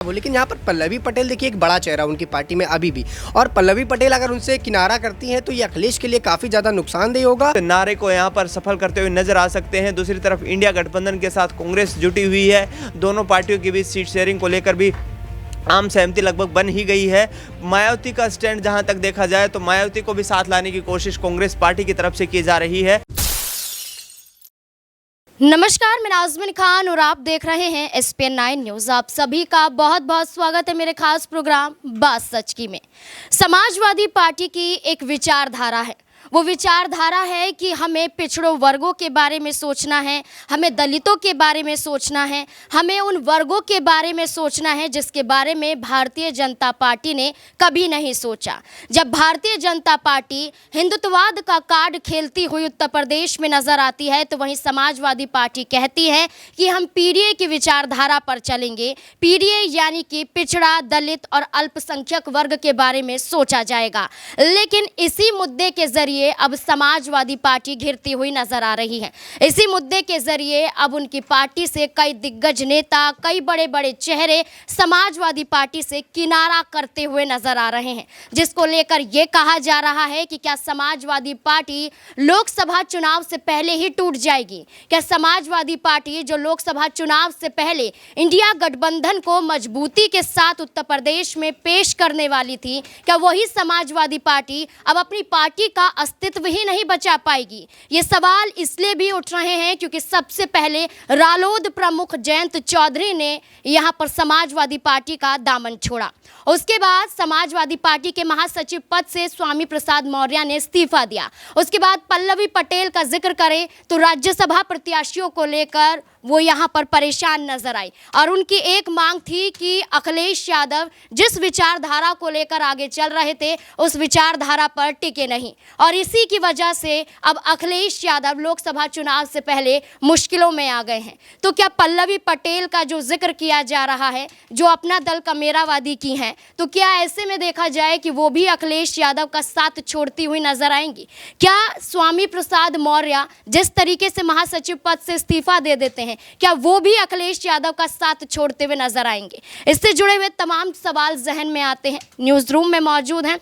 वो लेकिन यहाँ पर पल्लवी पटेल देखिए एक बड़ा चेहरा उनकी पार्टी में अभी भी, और पल्लवी पटेल अगर उनसे किनारा करती हैं तो ये अखिलेश के लिए काफी ज्यादा नुकसानदेह होगा। नारे को यहाँ पर सफल करते हुए नजर आ सकते हैं। दूसरी तरफ इंडिया गठबंधन के साथ कांग्रेस जुटी हुई है। दोनों पार्टियों के बीच सीट शेयरिंग को लेकर भी आम सहमति लगभग बन ही गई है। मायावती का स्टैंड जहां तक देखा जाए तो मायावती को भी साथ लाने की कोशिश कांग्रेस पार्टी की तरफ से की जा रही है। नमस्कार, मैं नाज़मीन खान और आप देख रहे हैं SPN 9 न्यूज़। आप सभी का बहुत बहुत स्वागत है मेरे खास प्रोग्राम बात सच की में। समाजवादी पार्टी की एक विचारधारा है, वो विचारधारा है कि हमें पिछड़ों वर्गों के बारे में सोचना है, हमें दलितों के बारे में सोचना है, हमें उन वर्गों के बारे में सोचना है जिसके बारे में भारतीय जनता पार्टी ने कभी नहीं सोचा। जब भारतीय जनता पार्टी हिंदुत्ववाद का कार्ड खेलती हुई उत्तर प्रदेश में नजर आती है तो वहीं समाजवादी पार्टी कहती है कि हम पीडीए की विचारधारा पर चलेंगे। पीडीए यानी कि पिछड़ा, दलित और अल्पसंख्यक वर्ग के बारे में सोचा जाएगा। लेकिन इसी मुद्दे के जरिए अब समाजवादी पार्टी घिरती हुई नजर आ रही है। इसी मुद्दे के जरिए अब उनकी पार्टी से कई दिग्गज नेता, कई बड़े बड़े चेहरे समाजवादी पार्टी से किनारा करते हुए नजर आ रहे हैं, जिसको लेकर यह कहा जा रहा है कि क्या समाजवादी पार्टी लोकसभा चुनाव से पहले ही टूट जाएगी। क्या समाजवादी पार्टी जो लोकसभा चुनाव से पहले इंडिया गठबंधन को मजबूती के साथ उत्तर प्रदेश में पेश करने वाली थी, क्या वही समाजवादी पार्टी अब अपनी पार्टी का अस्तित्व ही नहीं बचा पाएगी। ये सवाल इसलिए भी उठ रहे हैं क्योंकि सबसे पहले रालोद प्रमुख जयंत चौधरी ने यहां पर समाजवादी पार्टी का दामन छोड़ा। उसके बाद समाजवादी पार्टी के महासचिव पद से स्वामी प्रसाद मौर्य ने इस्तीफा दिया। उसके बाद पल्लवी पटेल का जिक्र करें तो राज्यसभा प्रत्याशियों को लेकर वो यहाँ पर परेशान नजर आई और उनकी एक मांग थी कि अखिलेश यादव जिस विचारधारा को लेकर आगे चल रहे थे उस विचारधारा पर टिके नहीं, और इसी की वजह से अब अखिलेश यादव लोकसभा चुनाव से पहले मुश्किलों में आ गए हैं। तो क्या पल्लवी पटेल का जो जिक्र किया जा रहा है, जो अपना दल का मेरावादी की हैं, तो क्या ऐसे में देखा जाए कि वो भी अखिलेश यादव का साथ छोड़ती हुई नजर आएंगी? क्या स्वामी प्रसाद मौर्य जिस तरीके से महासचिव पद से इस्तीफा दे देते हैं, क्या वो भी अखिलेश यादव का साथ छोड़ते हुए नजर आएंगे? इससे जुड़े हुए तमाम सवाल जहन में आते हैं। न्यूज़ रूम में मौजूद हैं,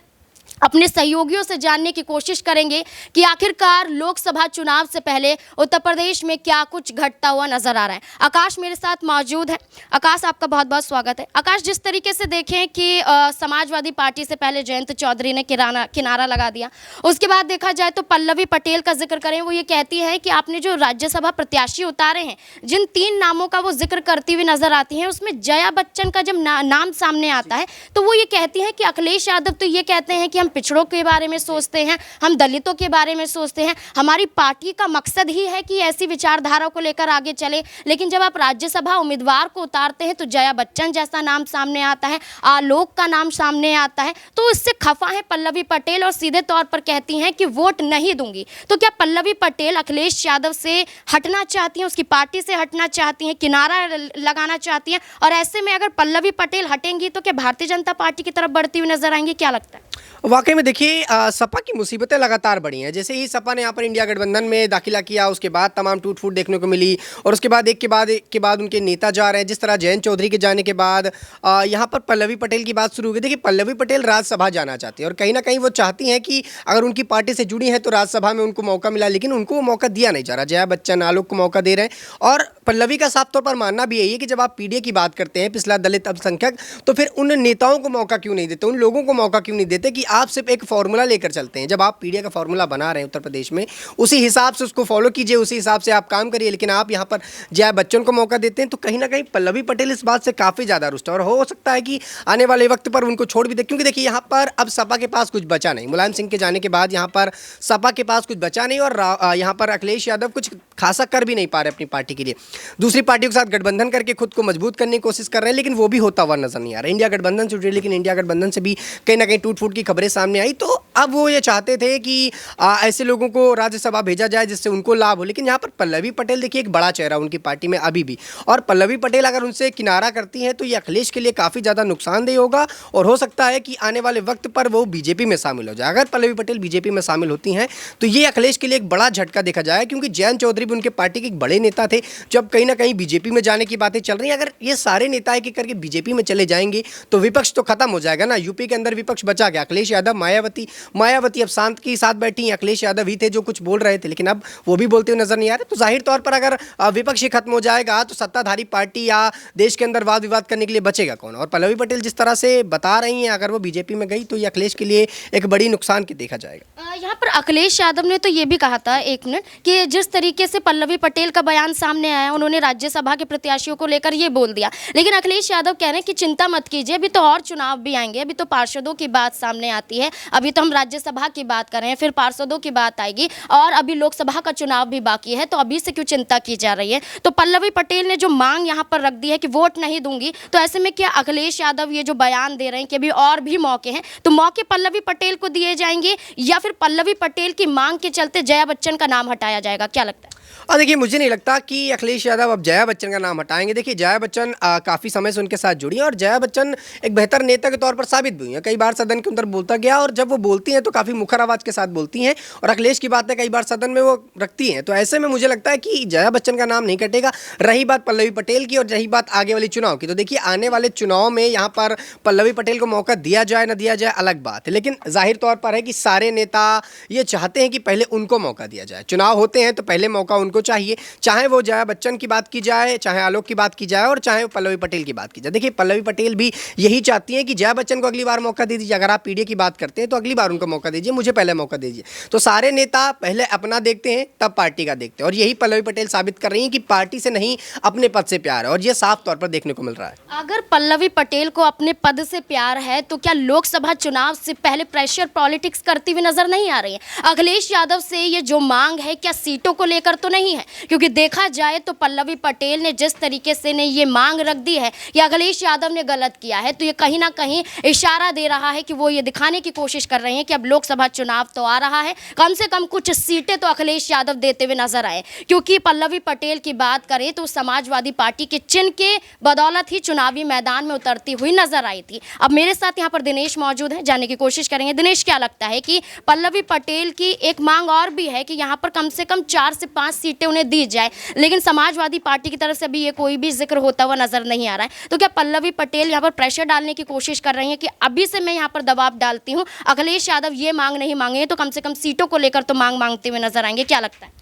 अपने सहयोगियों से जानने की कोशिश करेंगे कि आखिरकार लोकसभा चुनाव से पहले उत्तर प्रदेश में क्या कुछ घटता हुआ नजर आ रहा है। आकाश मेरे साथ मौजूद है। आकाश, आपका बहुत बहुत स्वागत है। आकाश, जिस तरीके से देखें कि समाजवादी पार्टी से पहले जयंत चौधरी ने किनारा लगा दिया, उसके बाद देखा जाए तो पल्लवी पटेल का जिक्र करें, वो ये कहती है कि आपने जो राज्यसभा प्रत्याशी उतारे हैं, जिन 3 नामों का वो जिक्र करती हुई नजर आती हैं, उसमें जया बच्चन का जब नाम सामने आता है तो वो ये कहती हैं कि अखिलेश यादव तो ये कहते हैं कि हम पिछड़ों के बारे में सोचते हैं, हम दलितों के बारे में सोचते हैं, हमारी पार्टी का मकसद ही है कि ऐसी विचारधारा को लेकर आगे चले। लेकिन जब आप राज्यसभा उम्मीदवार को उतारते हैं तो जया बच्चन जैसा नाम सामने आता है, आलोक का नाम सामने आता है, तो इससे खफा है पल्लवी पटेल और सीधे तौर पर कहती हैं कि वोट नहीं दूंगी। तो क्या पल्लवी पटेल अखिलेश यादव से हटना चाहती हैं, उसकी पार्टी से हटना चाहती हैं, किनारा लगाना चाहती हैं? और ऐसे में अगर पल्लवी पटेल हटेंगी तो क्या भारतीय जनता पार्टी की तरफ बढ़ती हुई नजर आएंगी? क्या लगता है? वाकई में देखिए सपा की मुसीबतें लगातार बढ़ी हैं। जैसे ही सपा ने यहाँ पर इंडिया गठबंधन में दाखिला किया, उसके बाद तमाम टूट फूट देखने को मिली, और उसके बाद एक के बाद उनके नेता जा रहे हैं। जिस तरह जयंत चौधरी के जाने के बाद यहाँ पर पल्लवी पटेल की बात शुरू हो गई। देखिए, पल्लवी पटेल राज्यसभा जाना चाहती है और कहीं ना कहीं वो चाहती हैं कि अगर उनकी पार्टी से जुड़ी हैं तो राज्यसभा में उनको मौका मिला, लेकिन उनको वो मौका दिया नहीं जा रहा। जया बच्चन, आलोक को मौका दे रहे हैं, और पल्लवी का साफ तौर पर मानना भी यही है कि जब आप पीडीए की बात करते हैं, पिछला दलित अल्पसंख्यक, तो फिर उन नेताओं को मौका क्यों नहीं देते, उन लोगों को मौका क्यों नहीं देते कि आप सिर्फ एक फॉर्मूला लेकर चलते हैं। जब आप पीडीए का फॉर्मूला बना रहे हैं उत्तर प्रदेश में, उसी हिसाब से उसको फॉलो कीजिए, उसी हिसाब से आप काम करिए। लेकिन आप यहाँ पर जया बच्चन को मौका देते हैं तो कहीं ना कहीं पल्लवी पटेल इस बात से काफ़ी ज़्यादा रुष्ट है, और हो सकता है कि आने वाले वक्त पर उनको छोड़ भी दे, क्योंकि देखिए यहाँ पर अब सपा के पास कुछ बचा नहीं। मुलायम सिंह के जाने के बाद यहाँ पर सपा के पास कुछ बचा नहीं, और यहाँ पर अखिलेश यादव कुछ खासा कर भी नहीं पा रहे अपनी पार्टी के लिए। दूसरी पार्टियों के साथ गठबंधन करके खुद को मजबूत करने की कोशिश कर रहे हैं, लेकिन वो भी होता हुआ नजर नहीं आ रहा। इंडिया गठबंधन से जुड़े, लेकिन इंडिया गठबंधन से भी कहीं ना कहीं टूट फूट की खबर खबरें सामने आई, तो अब वो ये चाहते थे कि ऐसे लोगों को राज्यसभा भेजा जाए जिससे उनको लाभ हो। लेकिन यहाँ पर पल्लवी पटेल देखिए एक बड़ा चेहरा उनकी पार्टी में अभी भी, और पल्लवी पटेल अगर उनसे किनारा करती हैं तो ये अखिलेश के लिए काफ़ी ज़्यादा नुकसानदेह होगा, और हो सकता है कि आने वाले वक्त पर वो बीजेपी में शामिल हो जाए। अगर पल्लवी पटेल बीजेपी में शामिल होती हैं तो ये अखिलेश के लिए एक बड़ा झटका देखा जाए, क्योंकि जयंत चौधरी भी उनके पार्टी के एक बड़े नेता थे। जब कहीं ना कहीं बीजेपी में जाने की बातें चल रही हैं, अगर ये सारे नेता एक एक करके बीजेपी में चले जाएंगे तो विपक्ष तो खत्म हो जाएगा ना। यूपी के अंदर विपक्ष बचा गया, अखिलेश यादव, मायावती अब शांत के साथ बैठी हैं। अखिलेश यादव ही थे जो कुछ बोल रहे थे, लेकिन अब वो भी बोलते हुए नजर नहीं आ रहे। तो जाहिर तौर पर अगर विपक्ष ही खत्म हो जाएगा तो सत्ताधारी पार्टी या देश के अंदर वाद विवाद करने के लिए बचेगा कौन। और पल्लवी पटेल जिस तरह से बता रही हैं, अगर वो बीजेपी में गई तो ये अखिलेश के लिए एक बड़ी नुकसान की देखा जाएगा। यहाँ पर अखिलेश यादव ने तो ये भी कहा था, एक मिनट, कि जिस तरीके से पल्लवी पटेल का बयान सामने आया, उन्होंने राज्यसभा के प्रत्याशियों को लेकर ये बोल दिया। लेकिन अखिलेश यादव कह रहे हैं कि चिंता मत कीजिए, अभी तो और चुनाव भी आएंगे, अभी तो पार्षदों की बात सामने आती है, अभी तो हम राज्यसभा की बात कर रहे हैं, फिर पार्षदों की बात आएगी, और अभी लोकसभा का चुनाव भी बाकी है, तो अभी से क्यों चिंता की जा रही है। तो पल्लवी पटेल ने जो मांग यहाँ पर रख दी है कि वोट नहीं दूंगी, तो ऐसे में क्या अखिलेश यादव ये जो बयान दे रहे हैं कि अभी और भी मौके हैं, तो मौके पल्लवी पटेल को दिए जाएंगे, या फिर पल्लवी पटेल की मांग के चलते जया बच्चन का नाम हटाया जाएगा, क्या लगता है? और देखिए, मुझे नहीं लगता कि अखिलेश यादव अब जया बच्चन का नाम हटाएंगे। देखिए, जया बच्चन काफ़ी समय से उनके साथ जुड़ी हैं, और जया बच्चन एक बेहतर नेता के तौर पर साबित भी हुई हैं। कई बार सदन के अंदर बोलता गया, और जब वो बोलती हैं तो काफ़ी मुखर आवाज़ के साथ बोलती हैं, और अखिलेश की बातें कई बार सदन में वो रखती हैं। तो ऐसे में मुझे लगता है कि जया बच्चन का नाम नहीं कटेगा। रही बात पल्लवी पटेल की, और रही बात आगे वाले चुनाव की, तो देखिए आने वाले चुनाव में यहाँ पर पल्लवी पटेल को मौका दिया जाए ना दिया जाए अलग बात है, लेकिन जाहिर तौर पर है कि सारे नेता ये चाहते हैं कि पहले उनको मौका दिया जाए। चुनाव होते हैं तो पहले मौका उनको चाहिए, चाहे वो जया बच्चन की बात की जाए, चाहे आलोक की बात की जाए, और चाहे वो पल्लवी पटेल की बात की जाए। देखिए, पल्लवी पटेल भी यही चाहती हैं कि जया बच्चन को अगली बार मौका दे दीजिए। अगर आप पीडीए की बात करते हैं तो अगली बार उनको मौका दीजिए, मुझे पहले मौका दीजिए। तो सारे नेता पहले अपना देखते हैं, तब पार्टी का देखते हैं, और यही पल्लवी पटेल साबित कर रही हैं कि पार्टी से नहीं अपने पद से प्यार है, और यह साफ तौर पर देखने को मिल रहा है। अगर पल्लवी पटेल को अपने पद से प्यार है, तो क्या लोकसभा चुनाव से पहले प्रेशर पॉलिटिक्स करती हुई नजर नहीं आ रही है अखिलेश यादव से? ये जो मांग है क्या सीटों को लेकर तो नहीं है? क्योंकि देखा जाए तो पल्लवी पटेल ने जिस तरीके से ने ये मांग रख दी है कि अखिलेश यादव ने गलत किया है, तो ये कहीं ना कहीं इशारा दे रहा है कि वो ये दिखाने की कोशिश कर रहे हैं कि अब लोकसभा चुनाव तो आ रहा है, कम से कम कुछ सीटें तो अखिलेश यादव देते हुए नजर आए। क्योंकि पल्लवी पटेल की बात करें तो समाजवादी पार्टी के चिन्ह के बदौलत ही चुनावी मैदान में उतरती हुई नजर आई थी। अब मेरे साथ यहाँ पर दिनेश मौजूद हैं, जानने की कोशिश करेंगे। दिनेश, क्या लगता है कि पल्लवी पटेल की एक मांग और भी है कि यहाँ पर कम से कम 4 से 5 सीटें उन्हें दी जाए, लेकिन समाजवादी पार्टी की तरफ से भी ये कोई भी जिक्र होता हुआ नजर नहीं आ रहा है। तो क्या पल्लवी पटेल यहाँ पर प्रेशर डालने की कोशिश कर रही हैं कि अभी से मैं यहाँ पर दबाव डालती हूँ, अखिलेश यादव ये मांग नहीं मांगे तो कम से कम सीटों को लेकर तो मांग मांगते हुए नजर आएंगे, क्या लगता है?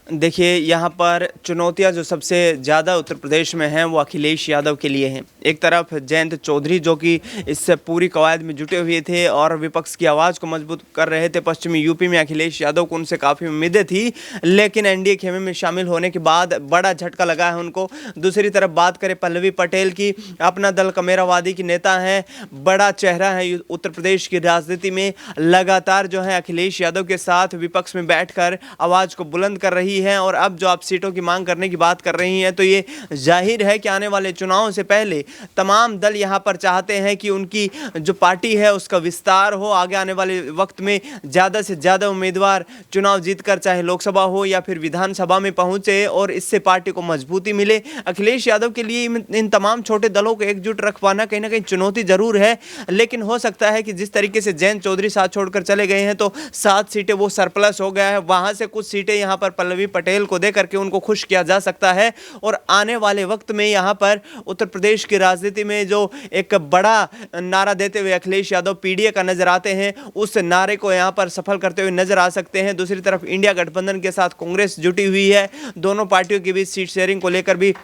देखिए, यहाँ पर चुनौतियाँ जो सबसे ज़्यादा उत्तर प्रदेश में हैं वो अखिलेश यादव के लिए हैं। एक तरफ जयंत चौधरी जो कि इस पूरी कवायद में जुटे हुए थे और विपक्ष की आवाज़ को मजबूत कर रहे थे पश्चिमी यूपी में। अखिलेश यादव को उनसे काफ़ी उम्मीदें थी, लेकिन एनडीए खेमे में शामिल होने के बाद बड़ा झटका लगा है उनको। दूसरी तरफ बात करें पल्लवी पटेल की, अपना दल कमेरावादी की नेता हैं, बड़ा चेहरा है उत्तर प्रदेश की राजनीति में, लगातार जो है अखिलेश यादव के साथ विपक्ष में बैठकर आवाज़ को बुलंद कर रही है। और अब जो आप सीटों की मांग करने की बात कर रही हैं, तो ये जाहिर है कि आने वाले चुनावों से पहले तमाम दल यहाँ पर चाहते हैं कि उनकी जो पार्टी है उसका विस्तार हो, आगे आने वाले वक्त में ज़्यादा से ज़्यादा उम्मीदवार चुनाव जीतकर चाहे लोकसभा हो या फिर विधानसभा में पहुँचे, और इससे पार्टी को मजबूती मिले। अखिलेश यादव के लिए इन तमाम छोटे दलों को एकजुट रख पाना कहीं ना कहीं चुनौती जरूर है, लेकिन हो सकता है कि जिस तरीके से जयंत चौधरी साथ छोड़कर चले गए हैं तो 7 सीटें वो सरप्लस हो गया है, वहाँ से कुछ सीटें यहाँ पर पल्लवी पटेल को दे करके उनको खुश किया जा सकता है। और आने वाले वक्त में यहाँ पर उत्तर प्रदेश की राजनीति में जो एक बड़ा नारा देते हुए अखिलेश यादव पीडीए का नजर आते हैं, उस नारे को यहाँ पर सफल करते हुए नजर आ सकते हैं। दूसरी तरफ इंडिया गठबंधन के साथ कांग्रेस जुटी हुई है, दोनों पार्टियों के बीच सीट शेयरिंग को लेकर भी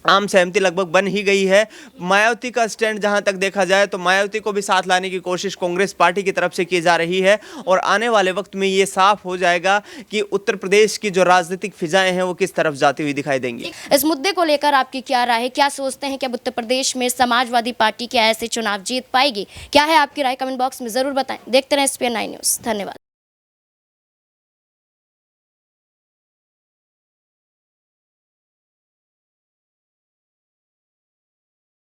आम सहमति लगभग बन ही गई है। मायावती का स्टैंड जहां तक देखा जाए तो मायावती को भी साथ लाने की कोशिश कांग्रेस पार्टी की तरफ से की जा रही है, और आने वाले वक्त में ये साफ हो जाएगा कि उत्तर प्रदेश की जो राजनीतिक फिजाएं हैं वो किस तरफ जाती हुई दिखाई देंगी। इस मुद्दे को लेकर आपकी क्या राय है? क्या सोचते हैं कि अब उत्तर प्रदेश में समाजवादी पार्टी क्या ऐसे चुनाव जीत पाएगी? क्या है आपकी राय? कमेंट बॉक्स में जरूर बताएं। देखते रहें SPN9 न्यूज़। धन्यवाद।